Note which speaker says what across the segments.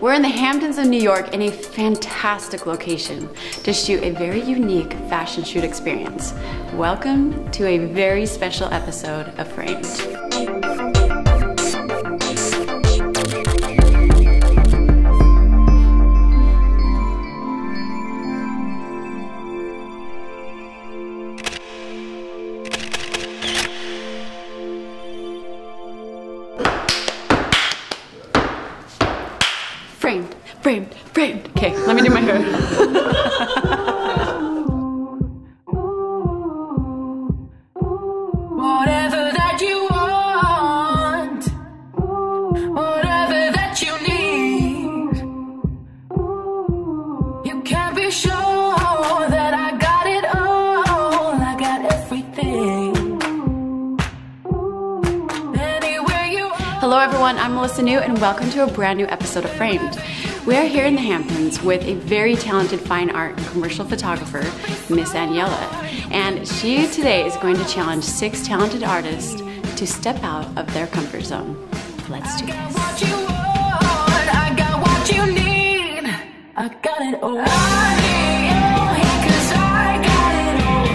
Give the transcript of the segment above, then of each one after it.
Speaker 1: We're in the Hamptons of New York in a fantastic location to shoot a very unique fashion shoot experience. Welcome to a very special episode of Framed. Framed, framed, framed. Okay, let me do my hair.
Speaker 2: Whatever that you want, whatever that you need, you can be sure that I got it all. I got everything. Anywhere you are.
Speaker 1: Hello everyone, I'm Melissa New and welcome to a brand new episode of Framed. We are here in the Hamptons with a very talented fine art and commercial photographer, Miss Aniela. And she today is going to challenge 6 talented artists to step out of their comfort zone. Let's do this.
Speaker 2: What you want, I got what you need. I got it all. I need you, 'cause I got it all.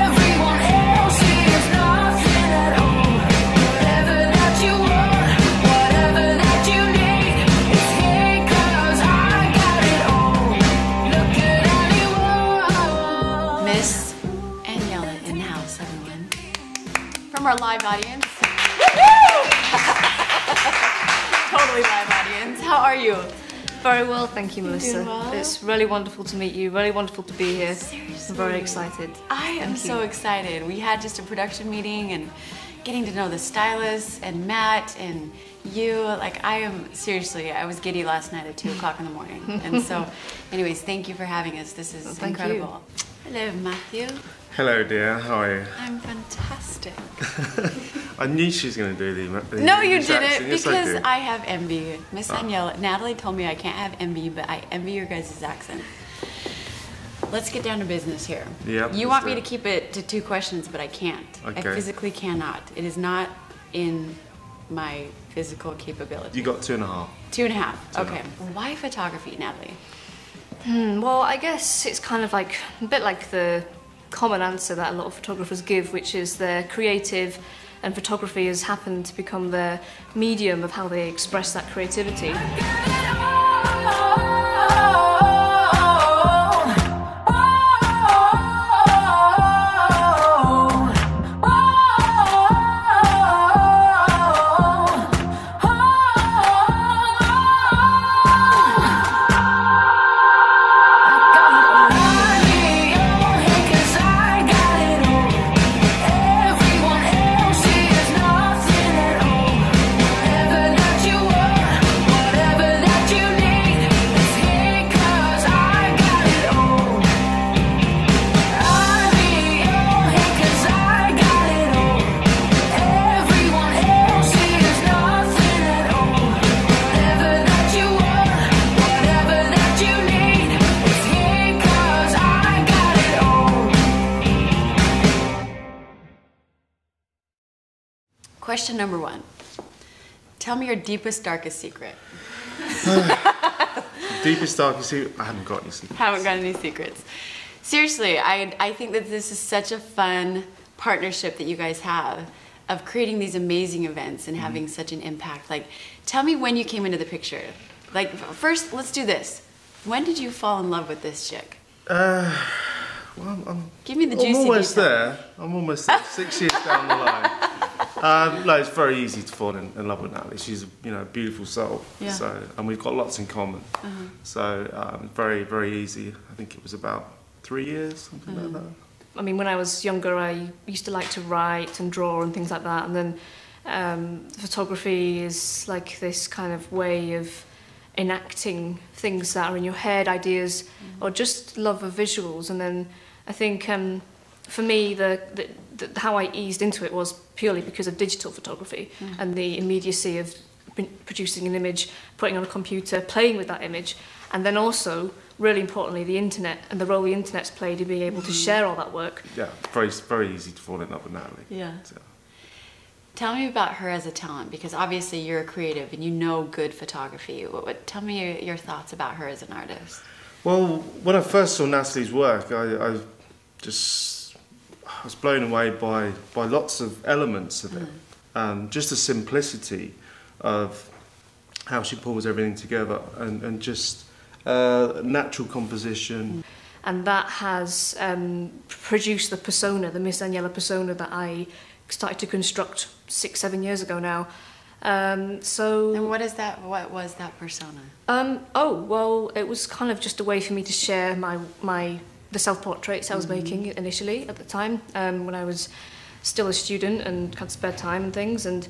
Speaker 2: Everyone else is nothing at all. Whatever that you want, whatever that you need, it's here 'cause I got it all. Look at anyone.
Speaker 1: Miss Aniela in the house, everyone. From our live audience. Totally live audience. How are you?
Speaker 3: Very well, thank you, Melissa.
Speaker 1: Doing well?
Speaker 3: It's really wonderful to meet you, really wonderful to be here.
Speaker 1: Seriously.
Speaker 3: I'm very excited.
Speaker 1: I am so excited. We had just a production meeting and getting to know the stylists and Matt and you. Like, I am, seriously, I was giddy last night at 2 o'clock in the morning. And so, anyways, thank you for having us. This is
Speaker 3: Thank you.
Speaker 1: incredible. Hello, Matthew.
Speaker 4: Hello, dear. How are you?
Speaker 1: I'm fantastic.
Speaker 4: I knew she was going to do the
Speaker 1: No, you
Speaker 4: this accent.
Speaker 1: didn't,
Speaker 4: Yes,
Speaker 1: because
Speaker 4: do.
Speaker 1: I have envy. Miss Aniela, Natalie told me I can't have envy, but I envy your guys' accent. Let's get down to business here.
Speaker 4: Yep,
Speaker 1: You
Speaker 4: let's
Speaker 1: want
Speaker 4: do
Speaker 1: me to
Speaker 4: it.
Speaker 1: keep it to 2 questions, but I can't. I
Speaker 4: Okay.
Speaker 1: physically cannot. It is not in my physical capability.
Speaker 4: You got 2.5.
Speaker 1: 2.5.
Speaker 4: Two and a
Speaker 1: Okay. Why photography, Natalie?
Speaker 3: Well, I guess it's kind of like a bit like the common answer that a lot of photographers give, which is they're creative and photography has happened to become their medium of how they express that creativity.
Speaker 1: Question number 1. Tell me your deepest, darkest secret.
Speaker 4: Deepest, darkest secret? I haven't got any secrets.
Speaker 1: Haven't got any secrets. Seriously, I think that this is such a fun partnership that you guys have of creating these amazing events and having such an impact. Like, tell me when you came into the picture. Like, first, let's do this. When did you fall in love with this chick?
Speaker 4: Well,
Speaker 1: Give me the juicy
Speaker 4: I'm almost
Speaker 1: detail.
Speaker 4: there. I'm almost there. 6 years down the line. No, it's very easy to fall in love with Natalie. She's a beautiful soul.
Speaker 1: Yeah.
Speaker 4: So, and we've got lots in common. So very, very easy. I think it was about 3 years, something like that.
Speaker 3: I mean, when I was younger, I used to like to write and draw and things like that. And then photography is like this kind of way of enacting things that are in your head, ideas, or just love of visuals. And then I think for me, how I eased into it was purely because of digital photography and the immediacy of producing an image, putting on a computer, playing with that image, and then also, really importantly, the internet and the role the internet's played in being able to share all that work.
Speaker 4: Yeah, very, very easy to fall in love with Natalie.
Speaker 1: Yeah.
Speaker 4: So.
Speaker 1: Tell me about her as a talent, because obviously you're a creative and you know good photography. Tell me your thoughts about her as an artist.
Speaker 4: Well, when I first saw Natalie's work, I was blown away by lots of elements of it. Just the simplicity of how she pulls everything together, and just natural composition.
Speaker 3: And that has produced the persona, the Miss Aniela persona that I started to construct 6-7 years ago now.
Speaker 1: And what is that? What was that persona?
Speaker 3: Oh well, it was kind of just a way for me to share the self-portraits I was making initially at the time, when I was still a student and had spare time and things. And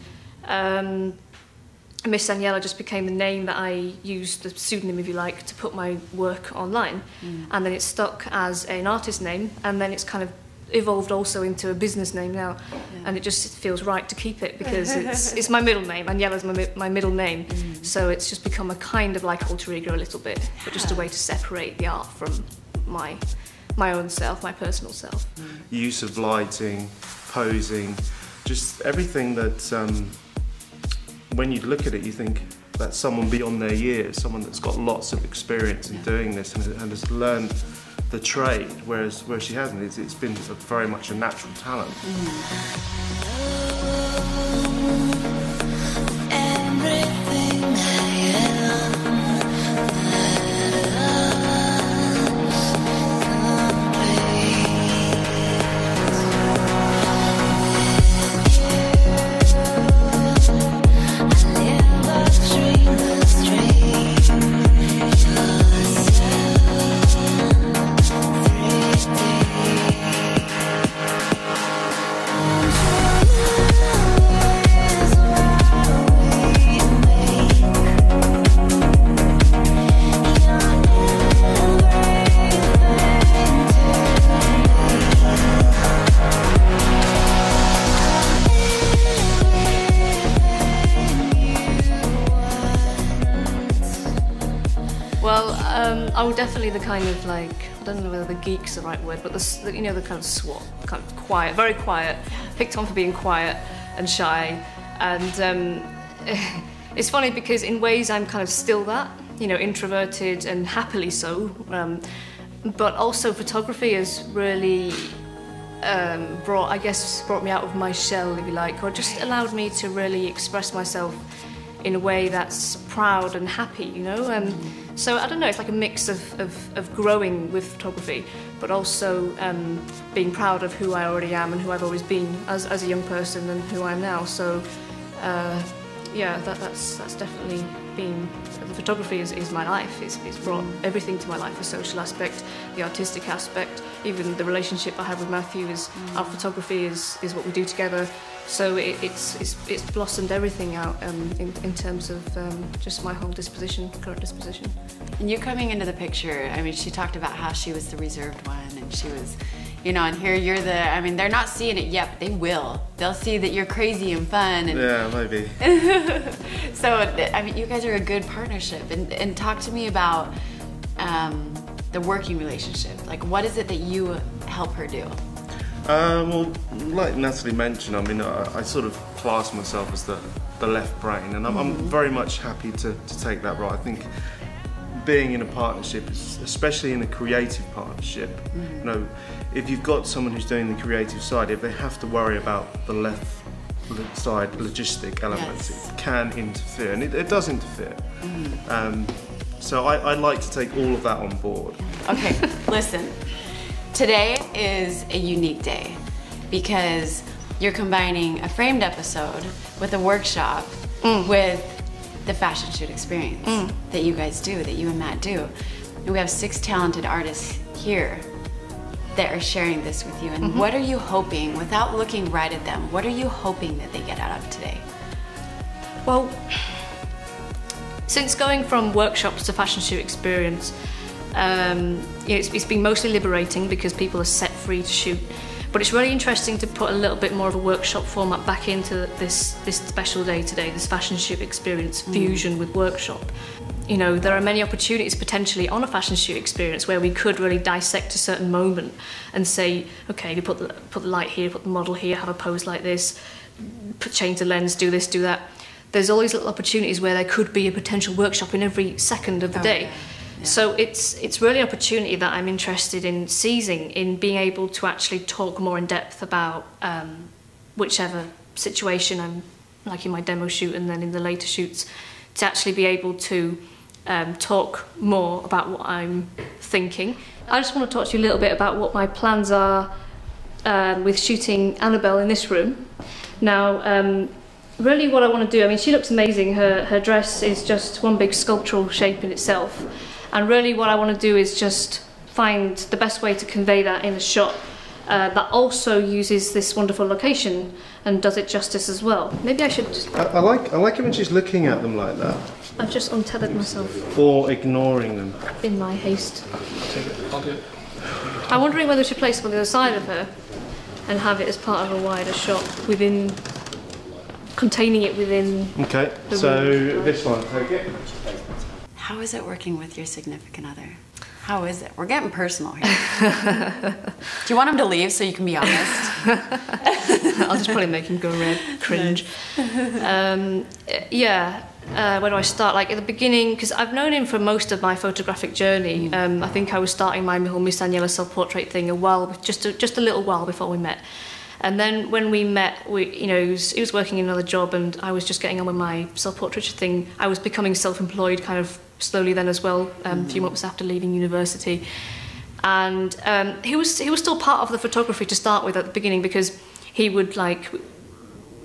Speaker 3: Miss Aniela just became the name that I used, the pseudonym if you like, to put my work online. And then it stuck as an artist name, and then it's kind of evolved also into a business name now. And it just feels right to keep it, because it's my middle name. Aniela's my middle name. So it's just become a kind of like alter ego a little bit, but just a way to separate the art from my own self, my personal self.
Speaker 4: Use of lighting, posing, just everything that when you look at it, you think that's someone beyond their years, someone that's got lots of experience in doing this and has learned the trade, where she hasn't. It's been very much a natural talent.
Speaker 3: I'm definitely the kind of like, I don't know whether the geek's the right word, but the you know, the kind of SWAT, kind of quiet, very quiet, picked on for being quiet and shy. And it's funny because in ways I'm kind of still that, you know, introverted and happily so. But also photography has really brought me out of my shell, if you like, or just allowed me to really express myself in a way that's proud and happy, you know. So I don't know, it's like a mix of growing with photography, but also being proud of who I already am and who I've always been as a young person and who I am now. So yeah, that's definitely been, the photography is my life. It's brought everything to my life, the social aspect, the artistic aspect, even the relationship I have with Matthew is, our photography is what we do together. So it's blossomed everything out in terms of just my whole disposition, current disposition.
Speaker 1: And you coming into the picture, I mean, she talked about how she was the reserved one, and she was, you know, and here you're the, I mean, they're not seeing it yet, but they will. They'll see that you're crazy and fun. And
Speaker 4: yeah, maybe.
Speaker 1: So, I mean, you guys are a good partnership. And talk to me about the working relationship. Like, what is it that you help her do?
Speaker 4: Well, like Natalie mentioned, I mean, I sort of class myself as the left brain, and I'm very much happy to take that role. I think being in a partnership, especially in a creative partnership, you know, if you've got someone who's doing the creative side, if they have to worry about the left side logistic elements, it can interfere, and it does interfere. So I like to take all of that on board. Okay,
Speaker 1: listen. Today is a unique day because you're combining a framed episode with a workshop with the fashion shoot experience that you guys do, that you and Matt do. And we have 6 talented artists here that are sharing this with you. And what are you hoping, without looking right at them, what are you hoping that they get out of today?
Speaker 3: Well, since going from workshops to fashion shoot experience, it's been mostly liberating because people are set free to shoot, but it's really interesting to put a little bit more of a workshop format back into this special day today, this fashion shoot experience fusion with workshop. You know, there are many opportunities potentially on a fashion shoot experience where we could really dissect a certain moment and say, okay, you put the light here, put the model here, have a pose like this, change the lens, do this, do that. There's all these little opportunities where there could be a potential workshop in every second of the day.
Speaker 1: Yeah. Yeah.
Speaker 3: So it's really an opportunity that I'm interested in seizing, in being able to actually talk more in depth about whichever situation I'm, like in my demo shoot and then in the later shoots, to actually be able to talk more about what I'm thinking. I just want to talk to you a little bit about what my plans are with shooting Annabelle in this room. Now, really what I want to do, I mean, she looks amazing. Her dress is just one big sculptural shape in itself. And really what I want to do is just find the best way to convey that in a shot that also uses this wonderful location and does it justice as well. Maybe I should just...
Speaker 4: I like it when she's looking at them like that.
Speaker 3: I've just untethered myself.
Speaker 4: Or ignoring them.
Speaker 3: In my haste.
Speaker 4: I'll do it.
Speaker 3: I'm wondering whether we should place it on the other side of her and have it as part of a wider shot within... containing it within...
Speaker 4: Okay, so this one, take it.
Speaker 1: How is it working with your significant other? How is it? We're getting personal here. Do you want him to leave so you can be honest?
Speaker 3: I'll just probably make him go red, cringe. Yeah, where do I start? Like at the beginning, because I've known him for most of my photographic journey. I think I was starting my whole Miss Aniela self-portrait thing just a little while before we met. And then when we met, you know, he was working in another job and I was just getting on with my self-portraiture thing. I was becoming self-employed kind of slowly then as well, a few months after leaving university. And he was still part of the photography to start with at the beginning, because he would, like,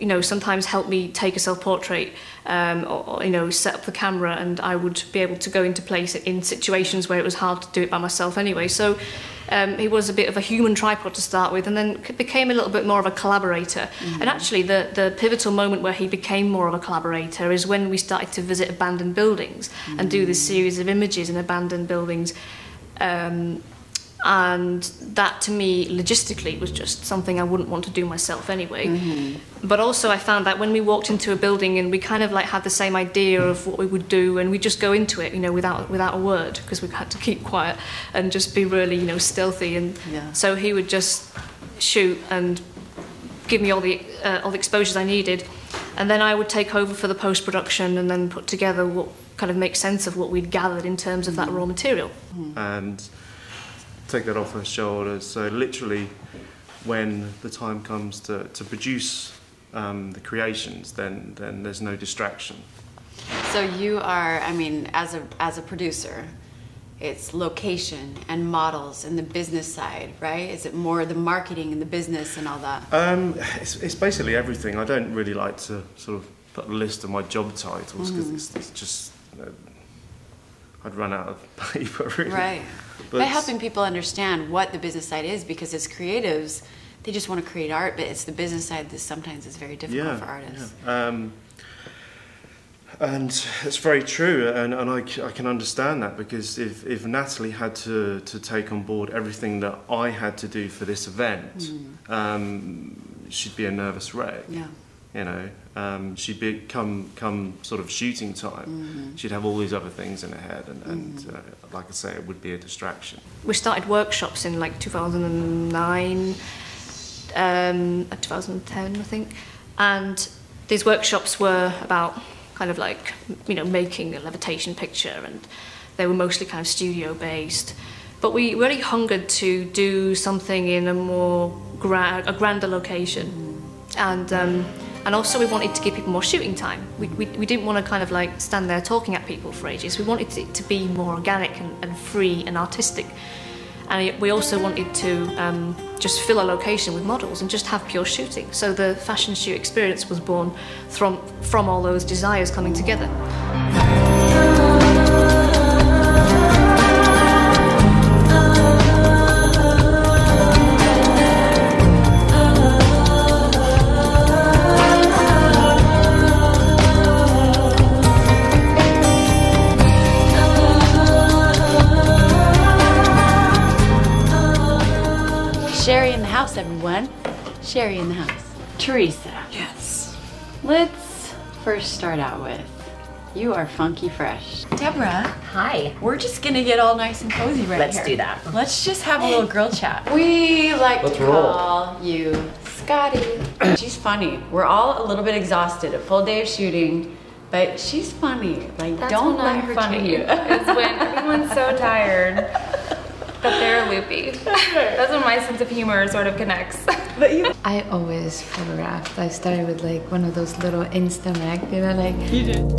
Speaker 3: you know, sometimes help me take a self-portrait or, you know, set up the camera, and I would be able to go into place in situations where it was hard to do it by myself anyway. So he was a bit of a human tripod to start with, and then became a little bit more of a collaborator. And actually the pivotal moment where he became more of a collaborator is when we started to visit abandoned buildings and do this series of images in abandoned buildings. And that to me logistically was just something I wouldn't want to do myself anyway. But also I found that when we walked into a building and we kind of like had the same idea of what we would do, and we just go into it, you know, without a word, because we had to keep quiet and just be really, you know, stealthy. And so he would just shoot and give me all the exposures I needed, and then I would take over for the post-production and then put together what kind of makes sense of what we'd gathered in terms of that raw material.
Speaker 4: And take that off her shoulders. So literally, when the time comes to produce the creations, then there's no distraction.
Speaker 1: So you are, I mean, as a producer, it's location and models and the business side, right? Is it more the marketing and the business and all that?
Speaker 4: It's basically everything. I don't really like to sort of put a list of my job titles, because it's just, I'd run out of paper, really.
Speaker 1: Right.
Speaker 4: But
Speaker 1: by helping people understand what the business side is, because as creatives, they just want to create art, but it's the business side that sometimes is very difficult for artists.
Speaker 4: Yeah. And it's very true, and I can understand that, because if Natalie had to take on board everything that I had to do for this event, she'd be a nervous wreck. Yeah. You know, she'd come sort of shooting time, she'd have all these other things in her head, and like I say, it would be a distraction. We
Speaker 3: started workshops in like 2009, 2010 I think, and these workshops were about kind of like, you know, making a levitation picture, and they were mostly kind of studio based. But we really hungered to do something in a more grander location, and also we wanted to give people more shooting time. We didn't want to kind of like stand there talking at people for ages. We wanted it to be more organic and free and artistic. And we also wanted to just fill a location with models and just have pure shooting. So the fashion shoot experience was born from all those desires coming together.
Speaker 1: Everyone, Sherry in the house. Theresa.
Speaker 3: Yes.
Speaker 1: Let's first start out with, you are funky fresh. Deborah.
Speaker 5: Hi.
Speaker 1: We're just gonna get all nice and cozy right
Speaker 5: Let's
Speaker 1: here.
Speaker 5: do that.
Speaker 1: Let's just have a little girl chat. We like to call you Scotty. She's funny. We're all a little bit exhausted, a full day of shooting, but she's funny. Like,
Speaker 3: That's
Speaker 1: don't
Speaker 3: when
Speaker 1: let
Speaker 3: I'm
Speaker 1: her funny you.
Speaker 3: It's when everyone's so tired that they're loopy. That's when my sense of humor sort of connects.
Speaker 5: I always photographed. I started with like one of those little Instamac, you know, like.
Speaker 1: You did.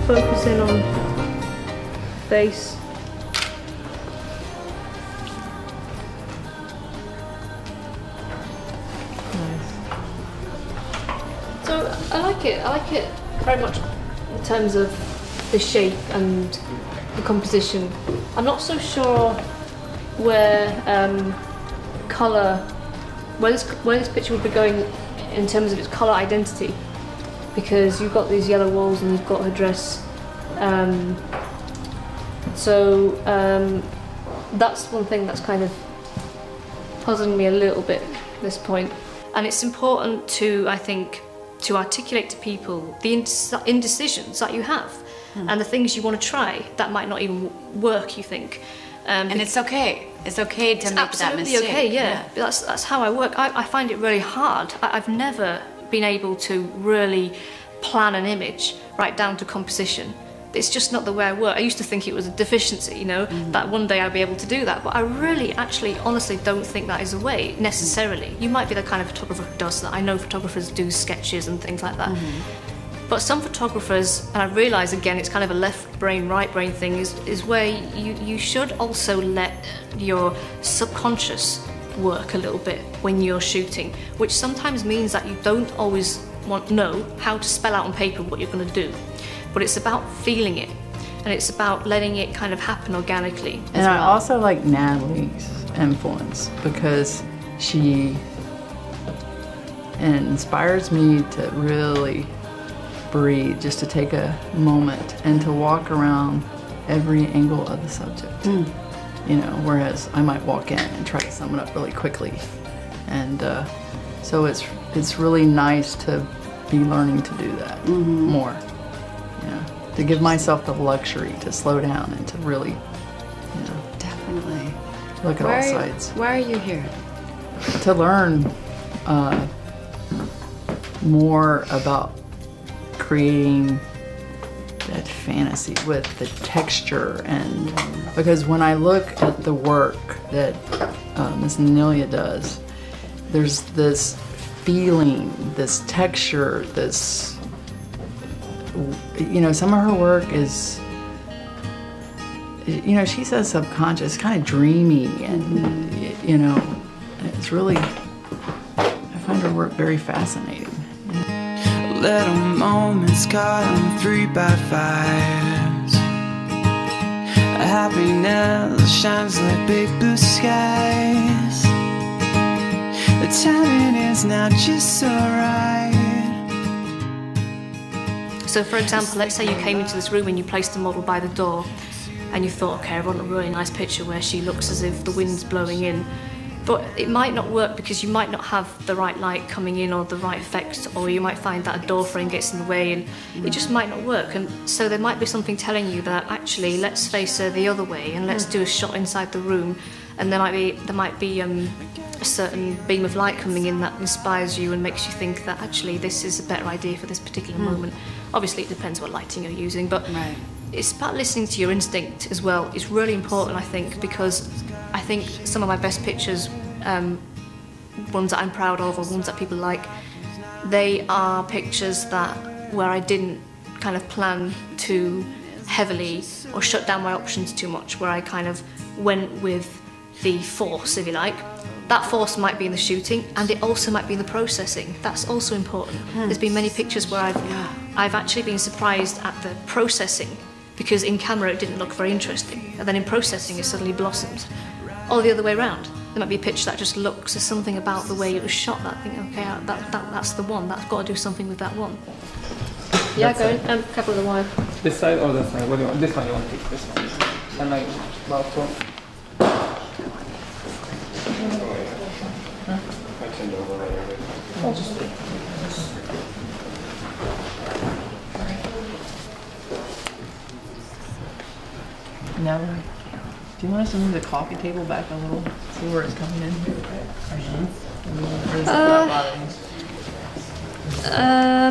Speaker 3: Focusing on face. So I like it. I like it very much in terms of the shape and the composition. I'm not so sure where colour, where this picture would be going in terms of its colour identity, because you've got these yellow walls and you've got her dress. That's one thing that's kind of puzzling me a little bit at this point. And it's important to, I think, to articulate to people the indecisions that you have and the things you want to try that might not even work, you think.
Speaker 1: And it's okay. It's okay to make that mistake.
Speaker 3: Absolutely okay, yeah. That's how I work. I find it really hard. I've never been able to really plan an image right down to composition. It's just not the way I work. I used to think it was a deficiency, you know, that one day I'd be able to do that. But I really, actually, honestly don't think that is a way, necessarily. You might be the kind of photographer who does that. I know photographers do sketches and things like that. But some photographers, and I realise, again, it's kind of a left brain, right brain thing, is where you should also let your subconscious work a little bit when you're shooting, which sometimes means that you don't always know how to spell out on paper what you're going to do. But it's about feeling it, and it's about letting it kind of happen organically.
Speaker 6: And I also like Natalie's influence because she inspires me to really breathe, just to take a moment and to walk around every angle of the subject. You know, whereas I might walk in and try to sum it up really quickly. And so it's really nice to be learning to do that more. To give myself the luxury to slow down and to really, you know,
Speaker 1: Definitely.
Speaker 6: look at all sides.
Speaker 1: Why are you here?
Speaker 6: To learn more about creating that fantasy with the texture, and because when I look at the work that Miss Aniela does, there's this feeling, this texture, this, you know, some of her work is, you know, she says subconscious, kind of dreamy, and you know, it's really, I find her work very fascinating.
Speaker 7: Little moments caught on 3x5s. Happiness shines like big blue skies. The timing is now just so right.
Speaker 3: So for example, let's say you came into this room and you placed the model by the door and you thought, okay, I want a really nice picture where she looks as if the wind's blowing in. But it might not work because you might not have the right light coming in or the right effects, or you might find that a door frame gets in the way and it just might not work. And so there might be something telling you that actually let's face her the other way and let's do a shot inside the room, and there might be a certain beam of light coming in that inspires you and makes you think that actually this is a better idea for this particular moment. Obviously it depends what lighting you're using, but it's about listening to your instinct as well. It's really important, I think, because I think some of my best pictures, ones that I'm proud of or ones that people like, they are pictures where I didn't kind of plan too heavily or shut down my options too much, where I kind of went with the force, if you like. That force might be in the shooting, and it also might be in the processing. That's also important. There's been many pictures where I've actually been surprised at the processing, because in camera it didn't look very interesting, and then in processing it suddenly blossomed. Or the other way around. There might be a picture that just looks, there's something about the way it was shot that I think, okay, that's the one. That's got to do something with that one. Yeah, go in. Couple of the wire.
Speaker 8: This side or this side? What do you want? This one you want to take, this one. And like about one.
Speaker 6: Now, do you want us to move the coffee table back a little? See where it's coming in?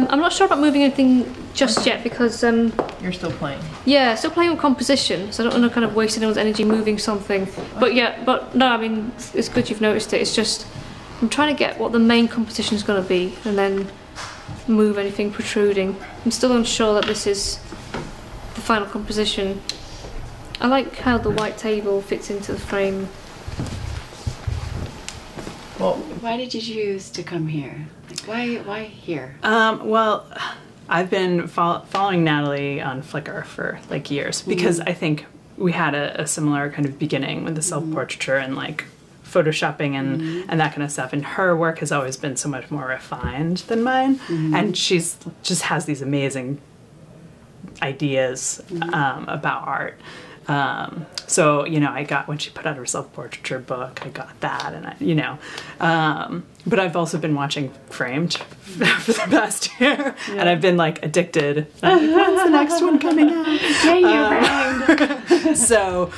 Speaker 3: I'm not sure about moving anything just yet because
Speaker 6: You're still playing.
Speaker 3: yeah, still playing with composition, so I don't want to kind of waste anyone's energy moving something. But yeah, but no, I mean it's good you've noticed it. It's just I'm trying to get what the main composition is going to be, and then move anything protruding. I'm still unsure that this is the final composition. I like how the white table fits into the frame.
Speaker 1: Well, why did you choose to come here? Like, why here?
Speaker 9: Well, I've been following Natalie on Flickr for like years because I think we had a similar kind of beginning with the self-portraiture and like photoshopping and that kind of stuff. And her work has always been so much more refined than mine. And she's just has these amazing ideas about art. So, you know, I got, when she put out her self-portraiture book, I got that, and you know, but I've also been watching Framed for the past year, and I've been like addicted. Like, when's the next one coming out? So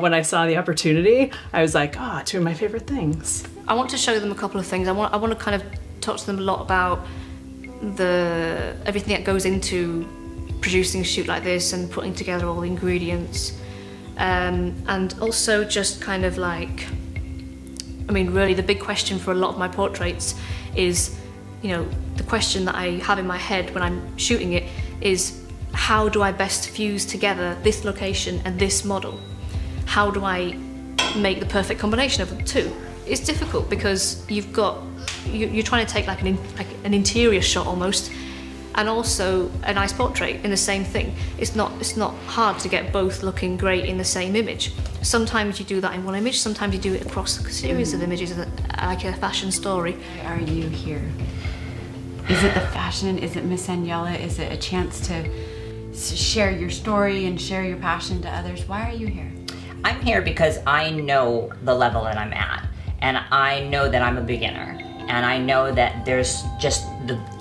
Speaker 9: when I saw the opportunity, I was like, oh, two of my favorite things.
Speaker 3: I want to show them a couple of things. I want to kind of talk to them a lot about everything that goes into producing a shoot like this and putting together all the ingredients. And also just kind of like, I mean, really the big question for a lot of my portraits is, you know, the question that I have in my head when I'm shooting it is, how do I best fuse together this location and this model? How do I make the perfect combination of the two? It's difficult because you've got, you're trying to take like an interior shot almost, and also a nice portrait in the same thing. It's not hard to get both looking great in the same image. Sometimes you do that in one image, sometimes you do it across a series of images, like a fashion story.
Speaker 1: Why are you here? Is it the fashion? Is it Miss Aniela? Is it a chance to share your story and share your passion to others? Why are you here?
Speaker 10: I'm here because I know the level that I'm at, and I know that I'm a beginner, and I know that there's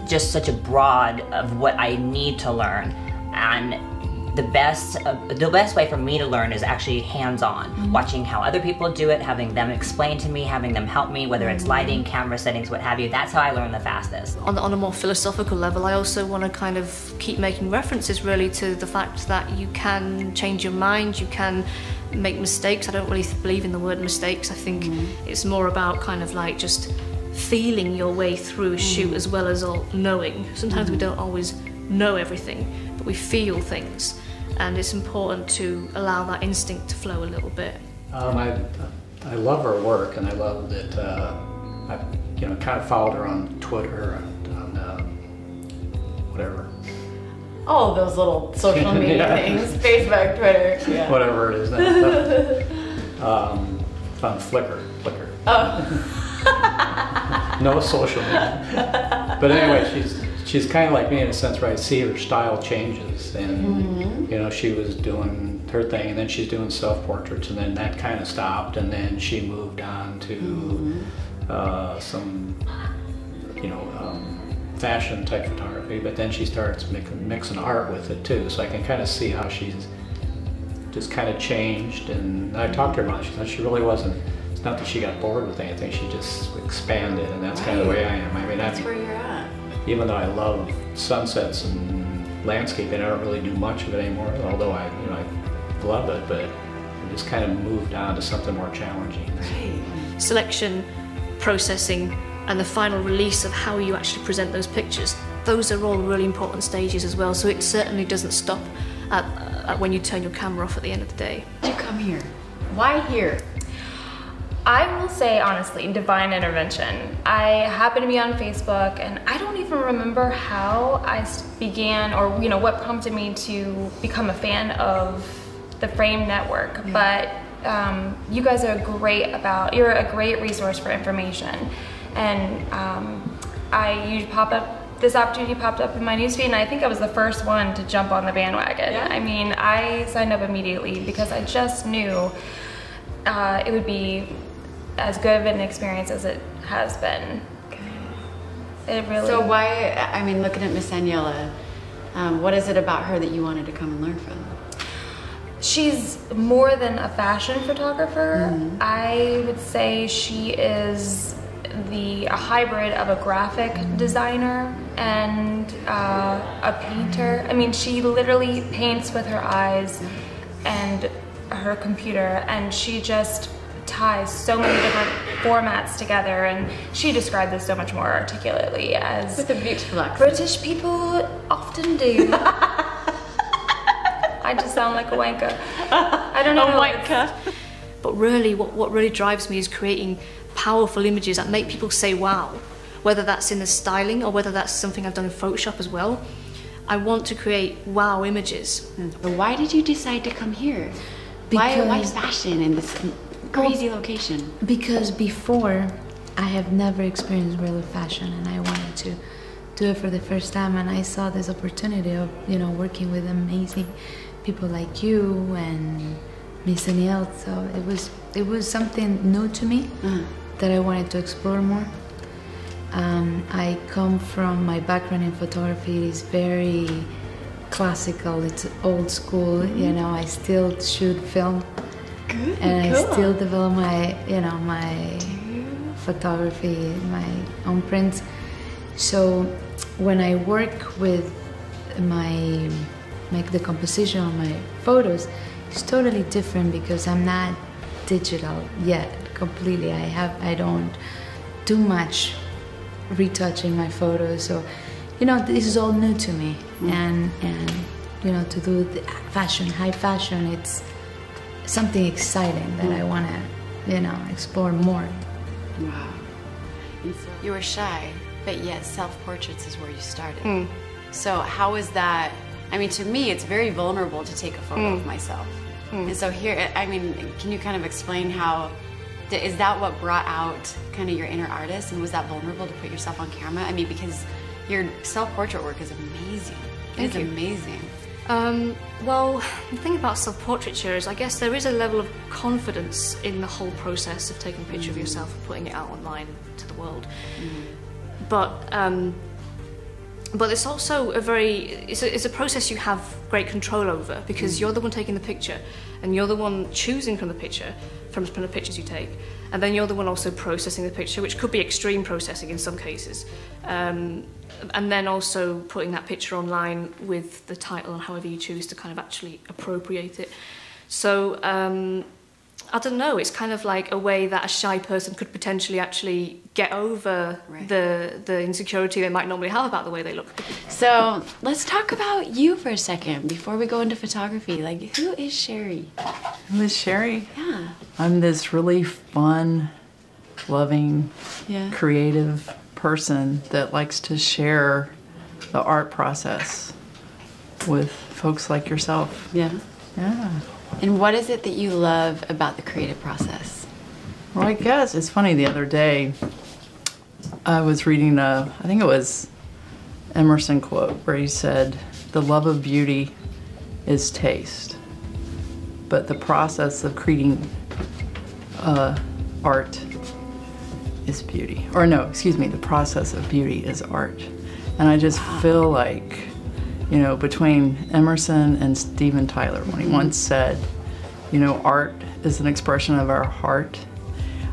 Speaker 10: just such a broad of what I need to learn, and the best way for me to learn is actually hands-on, watching how other people do it, having them explain to me, having them help me, whether it's lighting, camera settings, what have you. That's how I learn the fastest.
Speaker 3: On a more philosophical level, I also want to kind of keep making references really to the fact that you can change your mind, you can make mistakes. I don't really believe in the word mistakes. I think it's more about kind of like just feeling your way through a shoot as well as all knowing. Sometimes we don't always know everything, but we feel things, and it's important to allow that instinct to flow a little bit.
Speaker 11: I love her work, and I love that I kind of followed her on Twitter and on whatever.
Speaker 1: All of those little social media things, Facebook, Twitter,
Speaker 11: whatever it is now. It's on Flickr. Oh. No social media. But anyway, she's kind of like me in a sense where I see her style changes, and you know, she was doing her thing, and then she's doing self-portraits, and then that kind of stopped, and then she moved on to some, you know, fashion type photography, but then she starts mixing art with it too, so I can kind of see how she's just kind of changed. And I talked to her about it. She said she really wasn't, it's not that she got bored with anything, she just expanded, and that's kind of the way I am. I mean,
Speaker 1: that's where you're at.
Speaker 11: Even though I love sunsets and landscaping. I don't really do much of it anymore, although I love it, but I just kind of moved on to something more challenging.
Speaker 3: Selection, processing, and the final release of how you actually present those pictures. Those are all really important stages as well, so it certainly doesn't stop at when you turn your camera off at the end of the day.
Speaker 1: You come here. Why here?
Speaker 12: I will say honestly, divine intervention. I happen to be on Facebook, and I don't even remember how I began, or what prompted me to become a fan of the Frame Network. But you guys are you're a great resource for information, and this opportunity popped up in my newsfeed, and I think I was the first one to jump on the bandwagon. Yeah. I mean, I signed up immediately because I just knew it would be as good of an experience as it has been. It really.
Speaker 1: So why, I mean, looking at Miss Aniela, what is it about her that you wanted to come and learn from?
Speaker 12: She's more than a fashion photographer. I would say she is a hybrid of a graphic designer and a painter. I mean, she literally paints with her eyes and her computer, and she just ties so many different formats together, and she described this so much more articulately as
Speaker 1: with a beautiful accent.
Speaker 12: British people often do. I just sound like a wanker. I don't know.
Speaker 3: A wanker. But really, what really drives me is creating powerful images that make people say wow, whether that's in the styling or whether that's something I've done in Photoshop as well. I want to create wow images.
Speaker 1: Why did you decide to come here? Why fashion in this crazy location?
Speaker 5: Because before, I have never experienced real fashion, and I wanted to do it for the first time, and I saw this opportunity of working with amazing people like you and Miss Aniela. So it was something new to me that I wanted to explore more. I come from, my background in photography is very classical, it's old school, I still shoot film.
Speaker 1: Good,
Speaker 5: and
Speaker 1: cool.
Speaker 5: I still develop my photography, my own prints. So when I work with the composition of my photos, it's totally different because I'm not digital yet completely. I don't do much retouching my photos, so this is all new to me. And to do the high fashion, it's something exciting that I want to explore more.
Speaker 1: Wow. You were shy, but yet self-portraits is where you started. So how is that? I mean, to me, it's very vulnerable to take a photo of myself. And so here, I mean, can you kind of explain how, is that what brought out kind of your inner artist, and was that vulnerable to put yourself on camera? I mean, because your self-portrait work is amazing. It's amazing.
Speaker 3: Well, the thing about self-portraiture is I guess there is a level of confidence in the whole process of taking a picture of yourself and putting it out online to the world. But it's also it's a process you have great control over, because you're the one taking the picture, and you're the one choosing from the picture, from the pictures you take, and then you're the one also processing the picture, which could be extreme processing in some cases, and then also putting that picture online with the title and however you choose to kind of actually appropriate it. So I don't know, it's kind of like a way that a shy person could potentially actually get over the insecurity they might normally have about the way they look.
Speaker 1: So let's talk about you for a second before we go into photography. Like, who is Sherry?
Speaker 6: Who is Sherry?
Speaker 1: Yeah.
Speaker 6: I'm this really fun, loving, creative person that likes to share the art process with folks like yourself.
Speaker 1: Yeah.
Speaker 6: Yeah.
Speaker 1: And what is it that you love about the creative process?
Speaker 6: Well, I guess it's funny, the other day I was reading I think it was Emerson quote where he said, "The love of beauty is taste, but the process of creating art is beauty." Or no, excuse me, the process of beauty is art. And I just feel like, between Emerson and Steven Tyler, when he once said, art is an expression of our heart.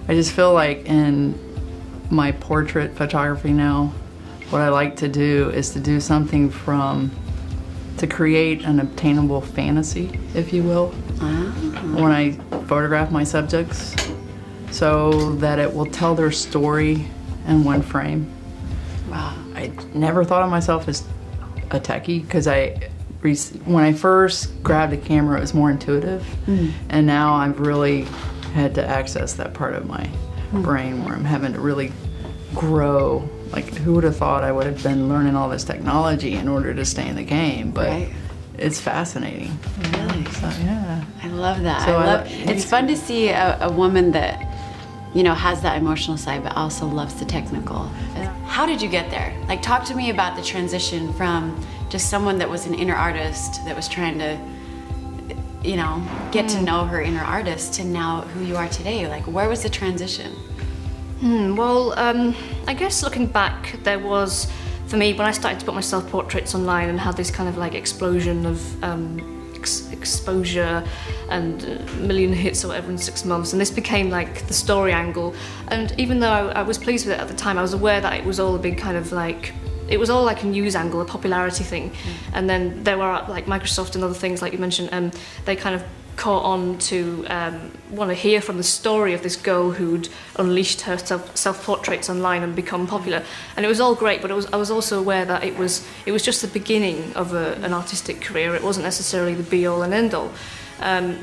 Speaker 6: I just feel like in my portrait photography now, what I like to do is to do something from to create an obtainable fantasy, if you will, when I photograph my subjects, so that it will tell their story in one frame.
Speaker 1: Wow.
Speaker 6: I never thought of myself as a techie, because when I first grabbed a camera, it was more intuitive, and now I've really had to access that part of my brain where I'm having to really grow. Like, who would have thought I would have been learning all this technology in order to stay in the game? But it's fascinating.
Speaker 1: Really?
Speaker 6: So, yeah.
Speaker 1: I love that.
Speaker 6: So
Speaker 1: it's fun to see a woman that, you know, has that emotional side but also loves the technical. How did you get there? Like, talk to me about the transition from just someone that was an inner artist that was trying to, you know, get to know her inner artist to now who you are today. Like, where was the transition?
Speaker 3: Well, I guess looking back, there was, for me, when I started to put my self-portraits online and had this kind of like explosion of exposure and million hits or whatever in 6 months, and this became like the story angle. And even though I was pleased with it at the time, I was aware that it was all a big kind of like, it was all like a news angle, a popularity thing. And then there were like Microsoft and other things like you mentioned, they kind of caught on to want to hear from the story of this girl who'd unleashed her self-portraits online and become popular. And it was all great, but I was also aware that it was just the beginning of an artistic career. It wasn't necessarily the be-all and end-all.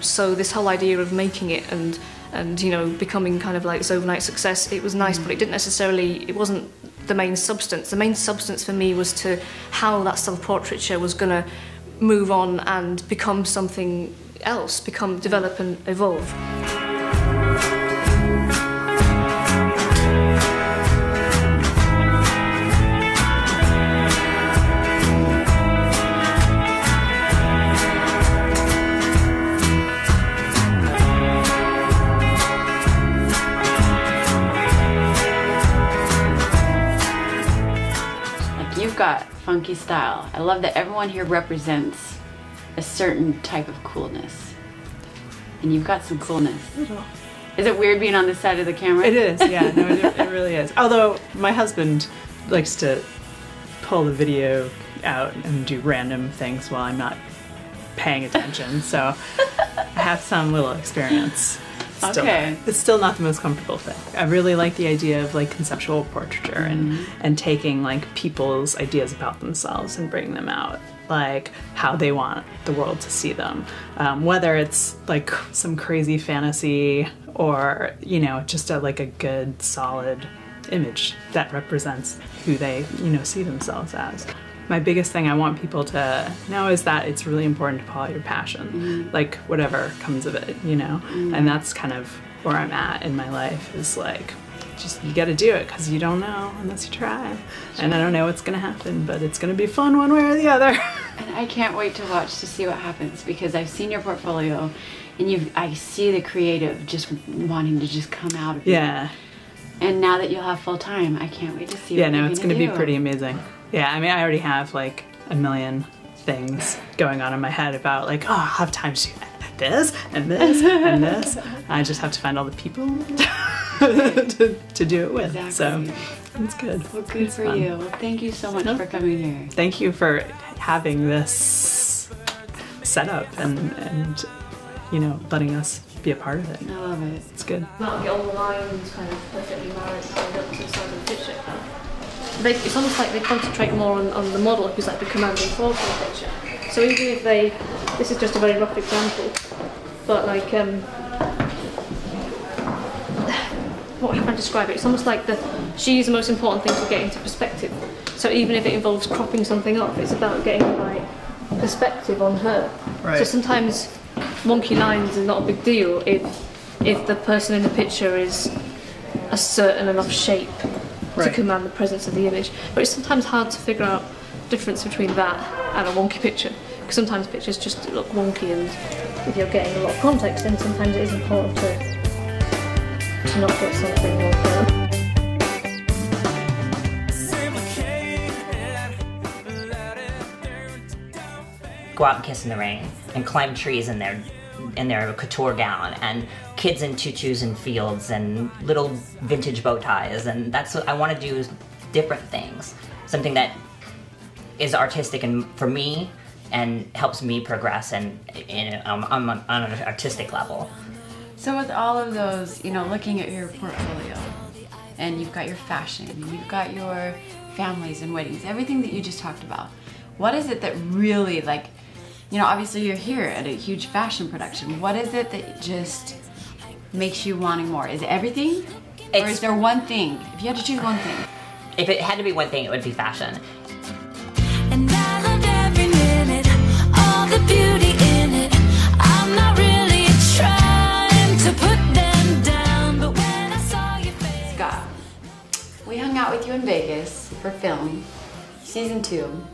Speaker 3: So this whole idea of making it and you know, becoming kind of like this overnight success, it was nice, but it wasn't the main substance. The main substance for me was to how that self-portraiture was going to move on and become something else, develop and evolve.
Speaker 1: Like, you've got funky style. I love that everyone here represents a certain type of coolness, and you've got some coolness. Is it weird being on this side of the camera?
Speaker 9: It is, yeah, no, it really is. Although my husband likes to pull the video out and do random things while I'm not paying attention, so I have some little experience.
Speaker 1: Okay.
Speaker 9: It's still not the most comfortable thing. I really like the idea of like conceptual portraiture and taking like people's ideas about themselves and bringing them out, like how they want the world to see them. Whether it's like some crazy fantasy or, you know, just like a good solid image that represents who they, you know, see themselves as. My biggest thing I want people to know is that it's really important to follow your passion, like whatever comes of it, you know? And that's kind of where I'm at in my life, is like, just, you gotta do it because you don't know unless you try. And I don't know what's gonna happen, but it's gonna be fun one way or the other.
Speaker 1: And I can't wait to watch to see what happens, because I've seen your portfolio and I see the creative just wanting to just come out of you.
Speaker 9: Yeah.
Speaker 1: And now that you'll have full time, I can't wait to see what
Speaker 9: no,
Speaker 1: you're
Speaker 9: it's
Speaker 1: gonna
Speaker 9: gonna
Speaker 1: do.
Speaker 9: be pretty amazing. Yeah, I mean, I already have like a million things going on in my head about like, oh, I'll have time to do this and this and this. I just have to find all the people to do it with.
Speaker 1: Exactly.
Speaker 9: So it's good.
Speaker 1: Well, good
Speaker 9: It's
Speaker 1: for
Speaker 9: fun.
Speaker 1: you. Well, thank you so much for coming here.
Speaker 9: Thank you for having this setup and you know, letting us be a part of it.
Speaker 1: I love it.
Speaker 9: It's good.
Speaker 3: Not get all the lines kind of perfectly lined up to the side of the picture. It's almost like they concentrate more on the model who's like the commanding force in the picture. So even if this is just a very rough example, but like, what can I describe it? It's almost like she's the most important thing to get into perspective. So even if it involves cropping something off, it's about getting the right perspective on her.
Speaker 6: Right.
Speaker 3: So sometimes wonky lines is not a big deal if the person in the picture is a certain enough shape to command the presence of the image. But it's sometimes hard to figure out the difference between that and a wonky picture, because sometimes pictures just look wonky, and if you're getting a lot of context, then sometimes it is important to not get something more firm.
Speaker 10: Go out and kiss in the rain and climb trees in their couture gown, and kids in tutus and fields and little vintage bow ties, and that's what I want to do, is different things. Something that is artistic and for me and helps me progress and on an artistic level.
Speaker 1: So with all of those, you know, looking at your portfolio, and you've got your fashion, and you've got your families and weddings, everything that you just talked about, what is it that really, like, you know, obviously you're here at a huge fashion production. What is it that just makes you wanting more? Is it everything? Or is there one thing? If you had to choose one thing.
Speaker 10: If it had to be one thing, it would be fashion.
Speaker 2: And I loved every minute, all the beauty in it. I'm not really trying to put them down, but when I saw your face.
Speaker 1: Scott, we hung out with you in Vegas for film, season 2.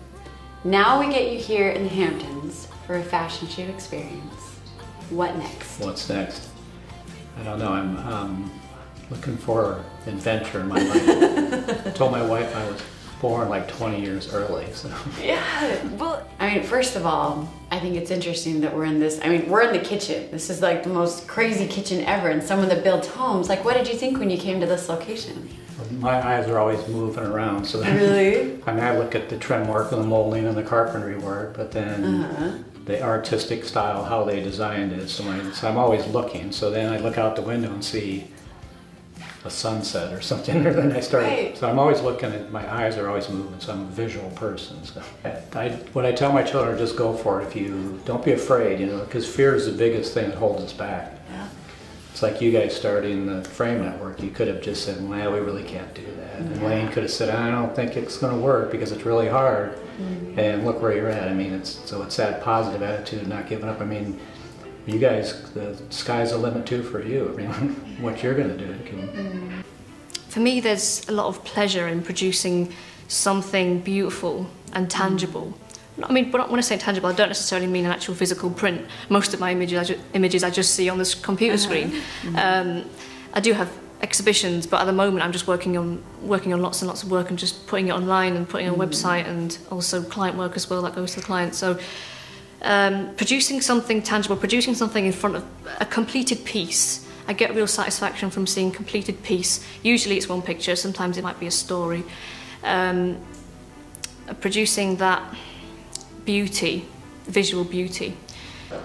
Speaker 1: Now we get you here in the Hamptons for a fashion shoot experience. What next?
Speaker 11: What's next? I don't know. I'm looking for adventure in my life. I told my wife I was born like 20 years early, so.
Speaker 1: Yeah, well, I mean, first of all, I think it's interesting that we're in this, I mean, we're in the kitchen. This is like the most crazy kitchen ever, and someone that builds homes. Like, what did you think when you came to this location?
Speaker 11: My eyes are always moving around, so
Speaker 1: really?
Speaker 11: I mean, I look at the trim work and the molding and the carpentry work, but then the artistic style, how they designed it. So I'm always looking. So then I look out the window and see a sunset or something, or then I start. Right. So I'm always looking at, my eyes are always moving. So I'm a visual person. So what I tell my children, just go for it. If you don't be afraid, you know, because fear is the biggest thing that holds us back. Yeah. It's like you guys starting the Frame Network. You could have just said, well, we really can't do that. And Lane could have said, I don't think it's going to work because it's really hard. And look where you're at. I mean, it's that positive attitude, not giving up. I mean, you guys, the sky's the limit too for you. I mean, what you're going to do.
Speaker 3: For me, there's a lot of pleasure in producing something beautiful and tangible. I mean, but when I say tangible, I don't necessarily mean an actual physical print. Most of my images I just see on this computer screen. I do have exhibitions, but at the moment I'm just working on lots and lots of work and just putting it online and putting it on a website, and also client work as well that goes to the client. So producing something tangible, producing something in front of a completed piece, I get real satisfaction from seeing completed piece. Usually it's one picture, sometimes it might be a story. Producing that beauty, visual beauty.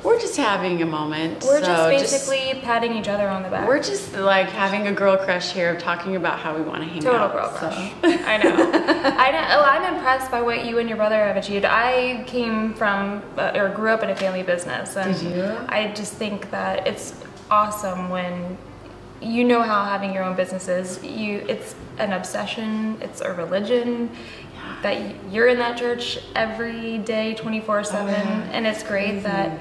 Speaker 1: We're just having a moment.
Speaker 12: We're just basically patting each other on the back.
Speaker 1: We're just like having a girl crush here, talking about how we want to hang out.
Speaker 12: Total girl crush. I know. I'm impressed by what you and your brother have achieved. I came from, or grew up in a family business. And
Speaker 1: did you?
Speaker 12: I just think that it's awesome when you know how having your own business is. It's an obsession, it's a religion. That you're in that church every day, 24/7, and it's great that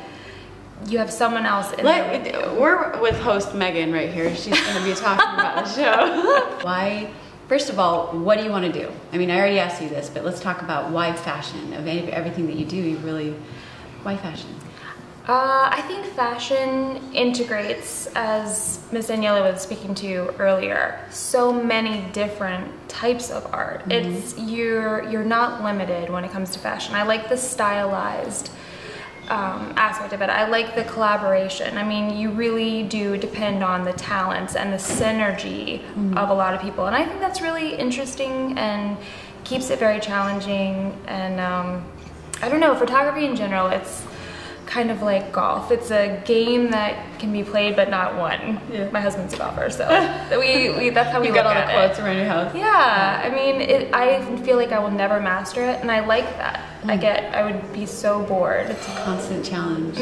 Speaker 12: you have someone else in there with you.
Speaker 1: We're with host Megan right here. She's going to be talking about the show. Why? First of all, what do you want to do? I mean, I already asked you this, but let's talk about why fashion. Of everything that you do, why fashion?
Speaker 12: I think fashion integrates, as Miss Aniela was speaking to earlier, so many different types of art. It's you're not limited when it comes to fashion. I like the stylized aspect of it. I like the collaboration. I mean, you really do depend on the talents and the synergy of a lot of people, and I think that's really interesting and keeps it very challenging. And I don't know, photography in general, it's kind of like golf. It's a game that can be played but not won. Yeah. My husband's a golfer, so that's how we
Speaker 1: got
Speaker 12: all
Speaker 1: the quotes around your house.
Speaker 12: Yeah, I mean, I feel like I will never master it, and I like that. I would be so bored.
Speaker 1: It's a constant challenge.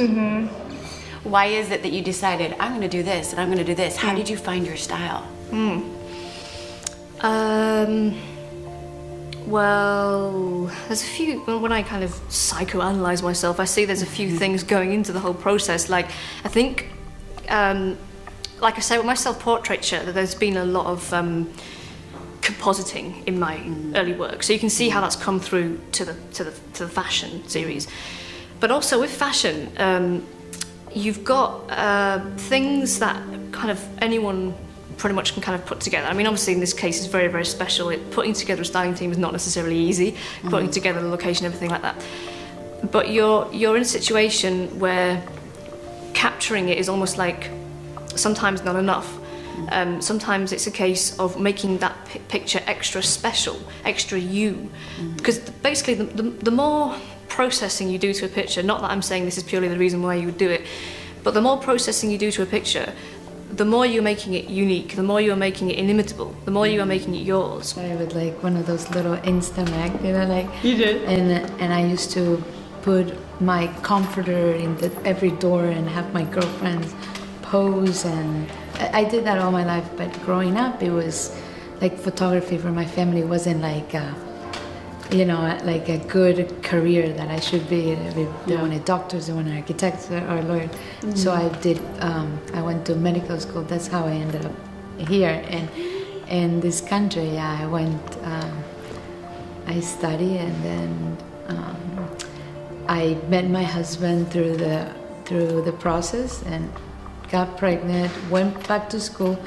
Speaker 1: Why is it that you decided, I'm going to do this and I'm going to do this? How did you find your style?
Speaker 3: Well, there's a few, when I kind of psychoanalyze myself, I see there's a few things going into the whole process. Like, I think, like I say, with my self-portraiture, that there's been a lot of compositing in my early work. So you can see how that's come through to the fashion series. But also with fashion, you've got things that kind of anyone pretty much can kind of put together. I mean, obviously in this case it's very, very special. Putting together a styling team is not necessarily easy, putting together the location, everything like that. But you're in a situation where capturing it is almost like sometimes not enough. Sometimes it's a case of making that picture extra special, extra you. Because basically the more processing you do to a picture, not that I'm saying this is purely the reason why you would do it, but the more processing you do to a picture, the more you're making it unique, the more you're making it inimitable, the more you are making it yours.
Speaker 5: I would like one of those little Instamac, you know, like
Speaker 9: You did?
Speaker 5: and I used to put my comforter in every door and have my girlfriends pose, and I did that all my life. But growing up, it was like photography for my family wasn't like you know, like a good career that I should be. They wanted doctors, they wanted architects or lawyers. So I did. I went to medical school. That's how I ended up here in this country. Yeah, I went. I studied, and then I met my husband through the process and got pregnant. Went back to school,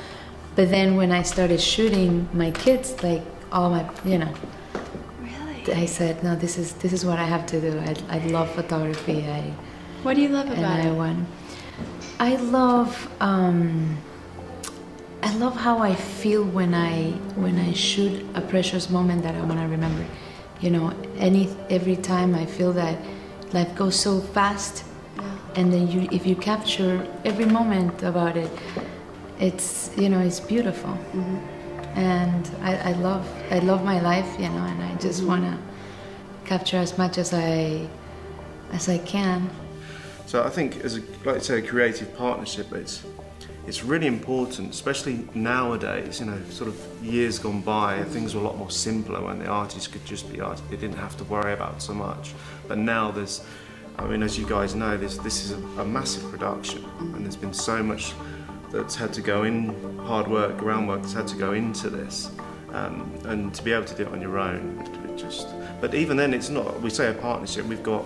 Speaker 5: but then when I started shooting my kids, like all my, you know. I said, no, this is what I have to do. I love photography.
Speaker 1: What do you love about it?
Speaker 5: I love how I feel when I shoot a precious moment that I want to remember. You know, every time I feel that life goes so fast, and then if you capture every moment about it, it's, you know, it's beautiful. And I love my life, you know, and I just want to capture as much as I can.
Speaker 4: So I think, as like you say, a creative partnership, it's really important, especially nowadays. You know, sort of years gone by, things were a lot more simpler when the artists could just be artists. They didn't have to worry about so much. But now there's, I mean, as you guys know, this is a massive production, and there's been so much that's had to go in, hard work, groundwork that's had to go into this, and to be able to do it on your own, but even then it's not, we say a partnership, we've got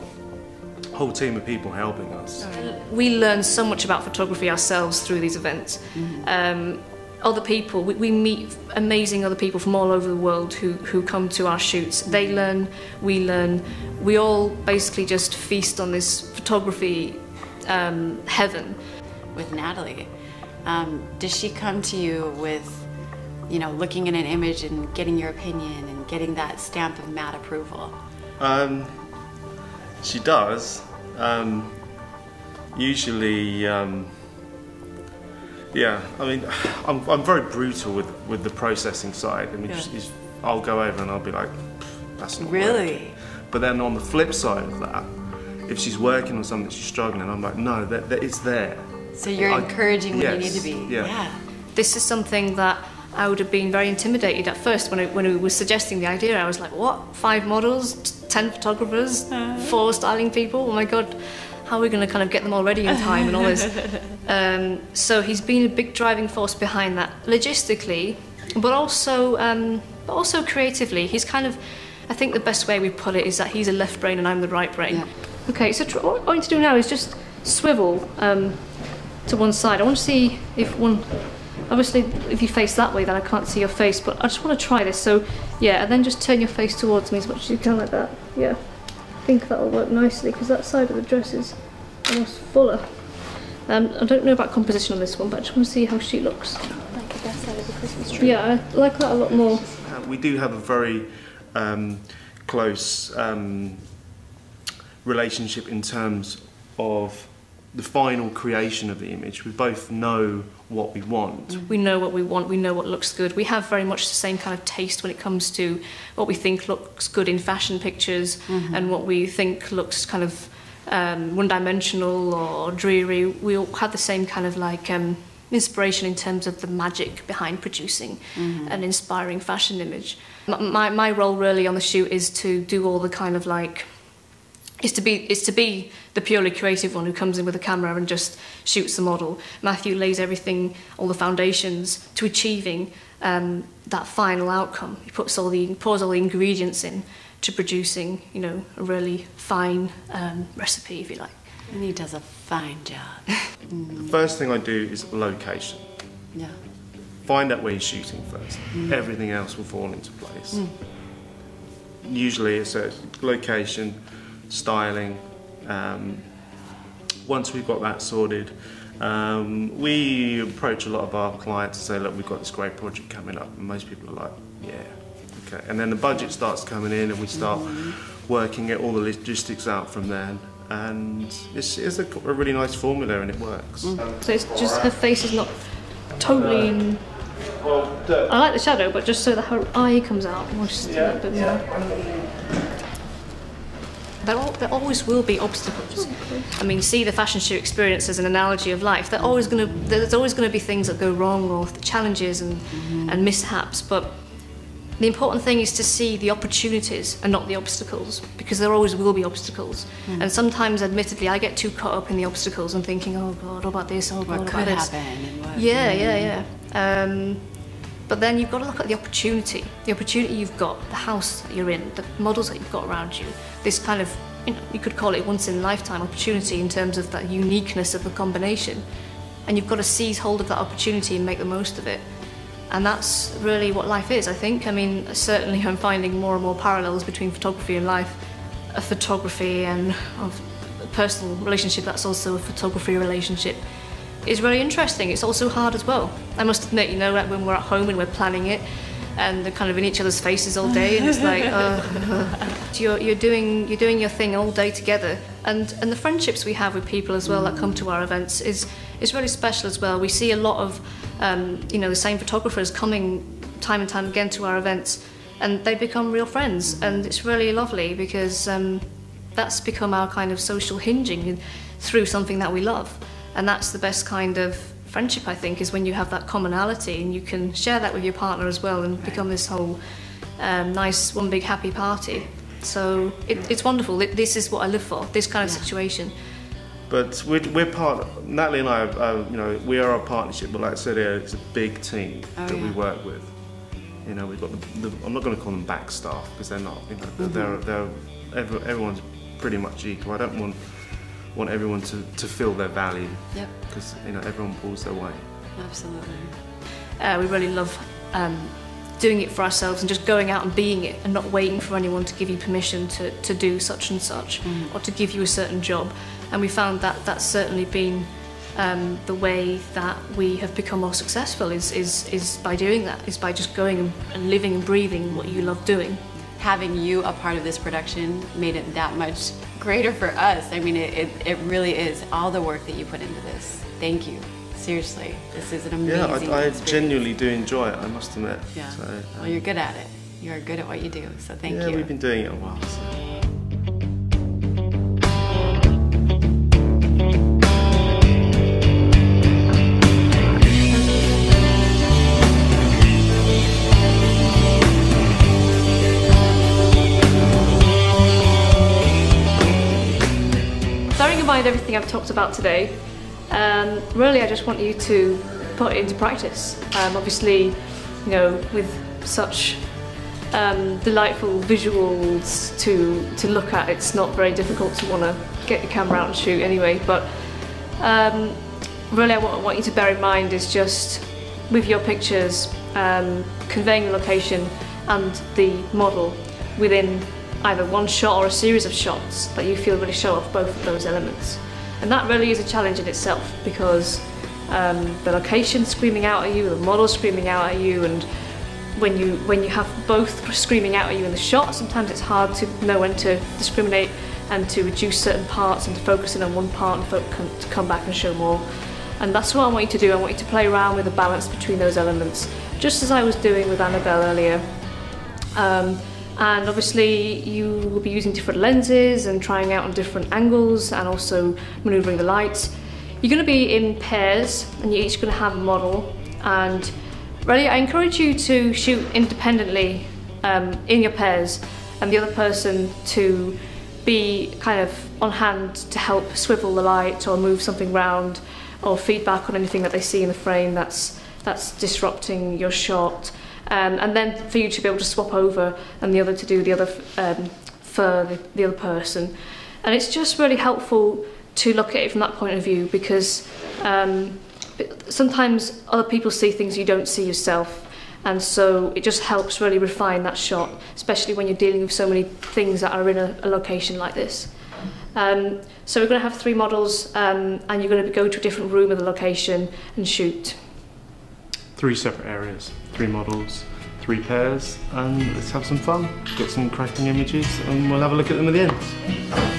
Speaker 4: a whole team of people helping us.
Speaker 3: We learn so much about photography ourselves through these events. Other people, we meet amazing other people from all over the world who come to our shoots. They learn, we all basically just feast on this photography heaven.
Speaker 1: With Natalie, does she come to you with, you know, looking at an image and getting your opinion and getting that stamp of mad approval?
Speaker 4: She does. Usually, yeah. I mean, I'm very brutal with the processing side. I mean, I'll go over and I'll be like, that's not
Speaker 1: really
Speaker 4: working. But then on the flip side of that, if she's working on something she's struggling, I'm like, no, that it's there.
Speaker 1: So you're encouraging when you need to be.
Speaker 4: Yeah.
Speaker 3: This is something that I would have been very intimidated at first when we were suggesting the idea. I was like, what? 5 models, 10 photographers, 4 styling people? Oh my God, how are we going to kind of get them all ready in time and all this? So he's been a big driving force behind that, logistically, but also creatively. He's kind of, I think the best way we put it is that he's a left brain and I'm the right brain. Yeah. Okay, so what I want to do now is just swivel to one side. I want to see if one, obviously if you face that way then I can't see your face, but I just want to try this. So yeah, and then just turn your face towards me as much as you can like that. Yeah, I think that'll work nicely because that side of the dress is almost fuller. I don't know about composition on this one, but I just want to see how she looks.
Speaker 1: Like that side of the Christmas tree.
Speaker 3: Yeah, I like that a lot more.
Speaker 4: We do have a very close relationship in terms of the final creation of the image. We both know what we want.
Speaker 3: We know what we want, we know what looks good. We have very much the same kind of taste when it comes to what we think looks good in fashion pictures and what we think looks kind of one-dimensional or dreary. We all have the same kind of like inspiration in terms of the magic behind producing an inspiring fashion image. My role really on the shoot is to do all the kind of like, is to be the purely creative one who comes in with a camera and just shoots the model. Matthew lays everything, all the foundations to achieving that final outcome. He pours all the ingredients in to producing, you know, a really fine recipe, if you like.
Speaker 1: And he does a fine job.
Speaker 4: The first thing I do is location.
Speaker 1: Yeah.
Speaker 4: Find out where you're shooting first. Everything else will fall into place. Usually it's a location, styling. Once we've got that sorted, we approach a lot of our clients and say, look, we've got this great project coming up, and most people are like, yeah, Okay, and then the budget starts coming in, and we start working all the logistics out from then. And it's a really nice formula, and it works.
Speaker 3: So it's just her face is not totally in. I like the shadow, but just so that her eye comes out just a little bit more. There always will be obstacles. I mean, see the fashion show experience as an analogy of life. There's always going to be things that go wrong, or challenges and mishaps. But the important thing is to see the opportunities and not the obstacles, because there always will be obstacles. And sometimes, admittedly, I get too caught up in the obstacles and thinking, oh God, what about this? Oh God,
Speaker 1: What
Speaker 3: what
Speaker 1: could
Speaker 3: about this?
Speaker 1: happen? And what,
Speaker 3: Yeah. But then you've got to look at the opportunity you've got, the house that you're in, the models that you've got around you. This kind of, you could call it once in a lifetime opportunity in terms of that uniqueness of the combination. And you've got to seize hold of that opportunity and make the most of it. And that's really what life is, I think. I mean, certainly I'm finding more and more parallels between photography and life. A photography and a personal relationship that's also a photography relationship is really interesting. It's also hard as well. I must admit, like when we're at home and we're planning it, and they're kind of in each other's faces all day, and it's like, you're doing your thing all day together. And the friendships we have with people as well that come to our events is really special as well. We see a lot of the same photographers coming time and time again to our events, and they become real friends, and it's really lovely because that's become our kind of social hinging through something that we love. And that's the best kind of friendship, I think, is when you have that commonality and you can share that with your partner as well and become this whole nice one big happy party. So it's wonderful. This is what I live for, this kind of situation.
Speaker 4: But we're Natalie and I, we are a partnership, but like I said earlier, it's a big team that we work with. We've got I'm not going to call them back staff, because they're not, everyone's pretty much equal. I don't want everyone to feel their value, because everyone pulls their weight.
Speaker 1: Absolutely.
Speaker 3: We really love doing it for ourselves and just going out and being it, and not waiting for anyone to give you permission to do such and such, or to give you a certain job. And we found that that's certainly been the way that we have become more successful is by doing that, is by just going and living and breathing what you love doing.
Speaker 1: Having you a part of this production made it that much greater for us. I mean, it really is all the work that you put into this. Thank you. Seriously, this is an amazing
Speaker 4: I
Speaker 1: experience.
Speaker 4: genuinely do enjoy it, I must admit.
Speaker 1: Yeah.
Speaker 4: So,
Speaker 1: well, you're good at it. You're good at what you do, so thank you.
Speaker 4: Yeah, we've been doing it a while. So.
Speaker 3: Bearing in mind everything I've talked about today, really I just want you to put it into practice. Obviously, with such delightful visuals to look at, it's not very difficult to want to get your camera out and shoot anyway, but really what I want you to bear in mind is just, with your pictures, conveying the location and the model within either one shot or a series of shots that you feel really show off both of those elements. And that really is a challenge in itself, because the location screaming out at you, the model screaming out at you, and when you have both screaming out at you in the shot, sometimes it's hard to know when to discriminate and to reduce certain parts and to focus in on one part and to come back and show more. And that's what I want you to do. I want you to play around with the balance between those elements, just as I was doing with Annabelle earlier. And obviously you will be using different lenses and trying out on different angles and also manoeuvring the lights. You're going to be in pairs and you're each going to have a model, and really I encourage you to shoot independently in your pairs, and the other person to be kind of on hand to help swivel the light or move something round or feedback on anything that they see in the frame that's disrupting your shot. And then for you to be able to swap over and the other to do the other for the other person. And it's just really helpful to look at it from that point of view, because sometimes other people see things you don't see yourself, and so it just helps really refine that shot, especially when you're dealing with so many things that are in a location like this. So we're going to have 3 models, and you're going to go to a different room of the location and shoot.
Speaker 4: 3 separate areas, 3 models, 3 pairs, and let's have some fun. Get some cracking images, and we'll have a look at them at the end.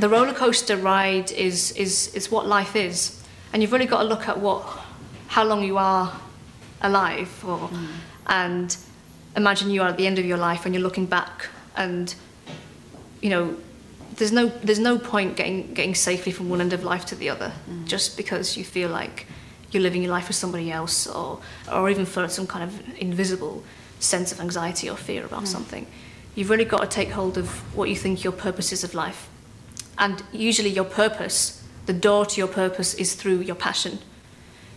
Speaker 3: the roller coaster ride is what life is, and you've really got to look at how long you are alive, and imagine you are at the end of your life and you're looking back, and you know there's no point getting safely from one end of life to the other just because you feel like you're living your life for somebody else, or even for some kind of invisible sense of anxiety or fear about something. You've really got to take hold of what you think your purpose is of life. And usually your purpose, the door to your purpose, is through your passion.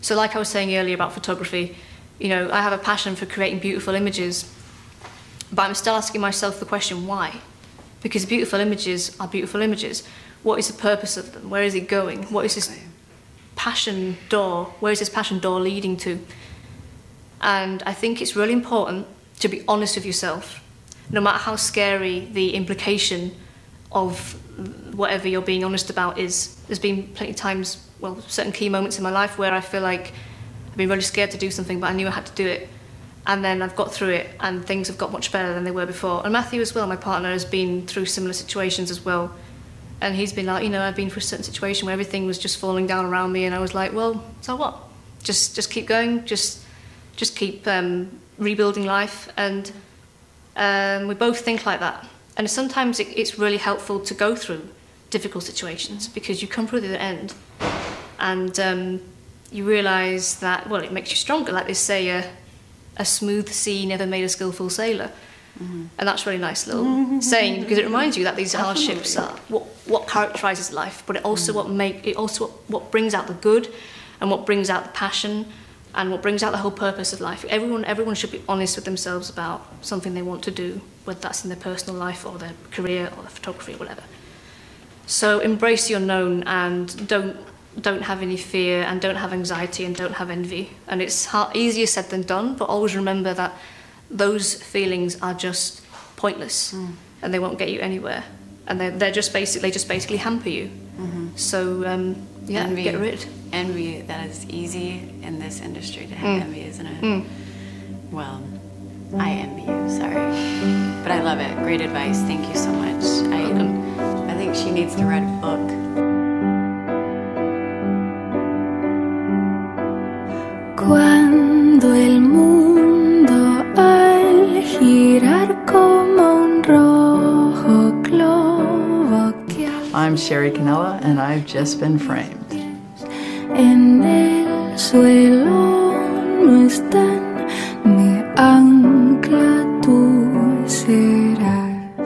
Speaker 3: So like I was saying earlier about photography, you know, I have a passion for creating beautiful images, but I'm still asking myself the question, why? Because beautiful images are beautiful images. What is the purpose of them? Where is it going? What is this passion door? Where is this passion door leading to? And I think it's really important to be honest with yourself, no matter how scary the implication of whatever you're being honest about is. There's been plenty of times, well, certain key moments in my life where I feel like I've been really scared to do something, but I knew I had to do it. And then I've got through it, and things have got much better than they were before. And Matthew as well, my partner, has been through similar situations as well. And he's been like, you know, I've been through a certain situation where everything was just falling down around me, and I was like, well, so what? Just keep going, just just keep rebuilding life, and we both think like that. And sometimes it's really helpful to go through difficult situations because you come through the end and you realise that, well, it makes you stronger. Like they say, a smooth sea never made a skillful sailor. And that's a really nice little saying, because it reminds you that these hardships are what characterises life, but it also what brings out the good, and what brings out the passion, and what brings out the whole purpose of life. Everyone should be honest with themselves about something they want to do, whether that's in their personal life or their career or their photography or whatever. So embrace your known, and don't have any fear, and don't have anxiety, and don't have envy. And it's easier said than done, but always remember that those feelings are just pointless, and they won't get you anywhere, and they just basically hamper you. So
Speaker 1: Envy,
Speaker 3: get rid.
Speaker 1: Envy, that is easy in this industry to have envy, isn't it? Well, I envy you, sorry. But I love it. Great advice. Thank you so much. I think she needs to write a book.
Speaker 2: Cuando el mundo al girar como un rojo globo que
Speaker 6: I'm Sherry Canella, and I've just been framed.
Speaker 2: en el suelo no están, mi ancla tú serás.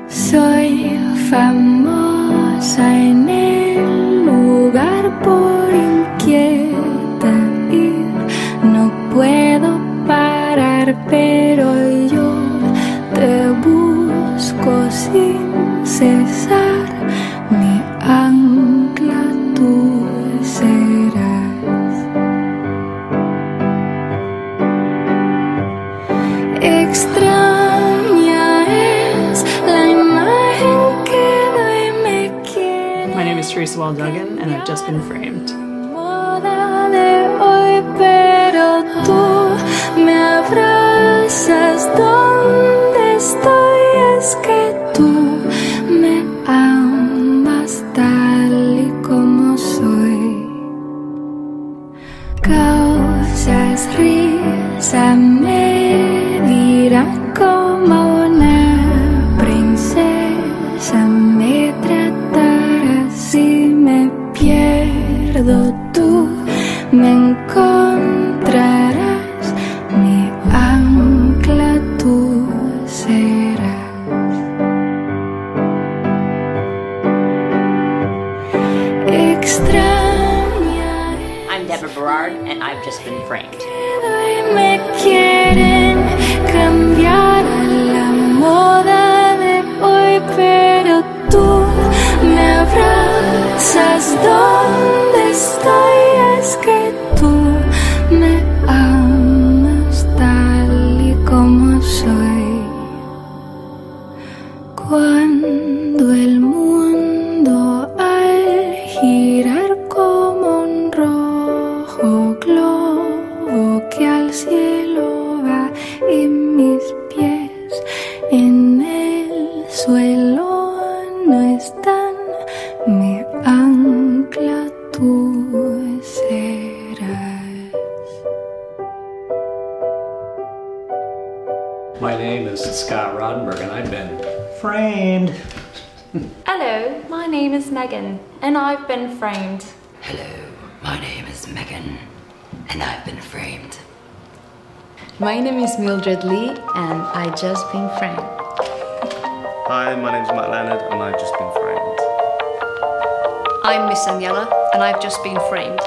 Speaker 2: Soy famosa en el lugar por inquieta y no puedo parar, pero yo te busco sin cesar, mi ancla tú serás. Extraña es la imagen que doy, me quiere.
Speaker 9: My name is Theresa Duggan, and I've just been framed.
Speaker 2: Moda de hoy, pero tú me abrazas donde estoy, es que tú me amas tal y como soy. Causas risa, me dirán como una princesa, me tratarás y me pierdo, tú me encontrarás, mi ancla tú serás. Extraña
Speaker 10: I'm Deborah Berard, and I've just been framed.
Speaker 2: y me quieren cambiar a la moda de hoy, pero tú me abrazas donde estoy, es que tú me amas tal y como soy. Cuando el mundo al girar como un rojo globo que al cielo va y mis pies en el suelo no están, mi ancla tú serás.
Speaker 11: My name is Scott Rodenberg, and I've been framed.
Speaker 12: Hello, my name is Megan, and I've been framed.
Speaker 13: Hello, my name is Megan, and I've been framed.
Speaker 5: My name is Mildred Lee, and I just been framed.
Speaker 4: Hi, my name's Lennard, and I've just been framed.
Speaker 3: I'm Miss Aniela, and I've just been framed.